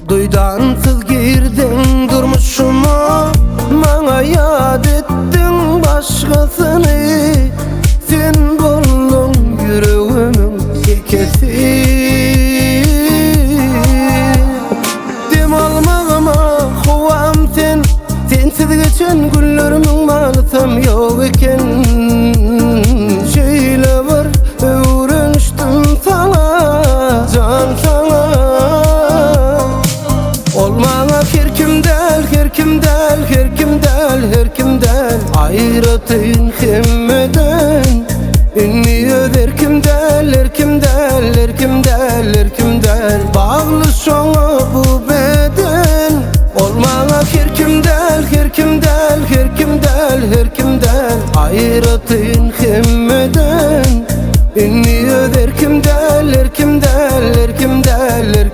Duydansız girdin durmuşuma, bana yad ettin başkasını. Sen boldun yüreğimin tekesi. Dem almağıma kovam sen, sensiz geçen günlerimin mağlasam yok eken. Şöyle var öğreniştim sana, can sana. Olmana her kimdel ayratın himmeden. Ünlüyor her kimdel bağlı şoňa bu beden. Olmana her kimdel ayratın himmeden. Ünlüyor her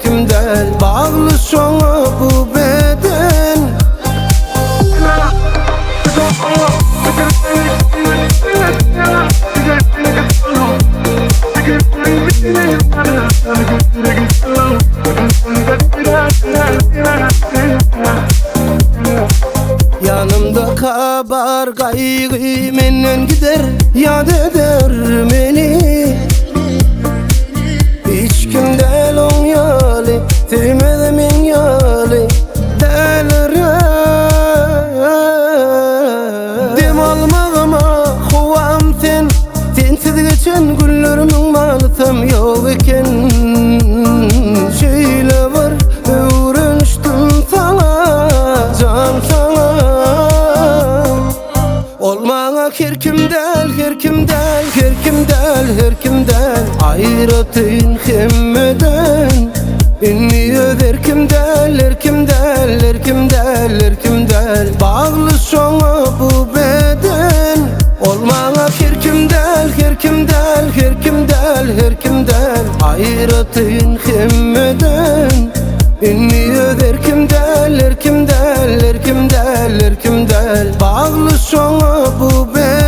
kimdel bağlı şoňa bu beden. Yanımda kabar gaýgy menden gider, yad eder meni. Hiç kimdel oň ýaly, sevmedem en ýaly dälere. Dem almağıma kovam sen, sensiz geçen günlerimin mağlasam yok eken. Şöyle var öğreniştim sana, can sana. Olmana her kimdel ayratın himmeden. Ünlüyor her kimdel bağlı şoňa bu beden. Olmana her kimdel ayratın himmeden. Ünlüyor her kimdel bağlı şoňa bu beden.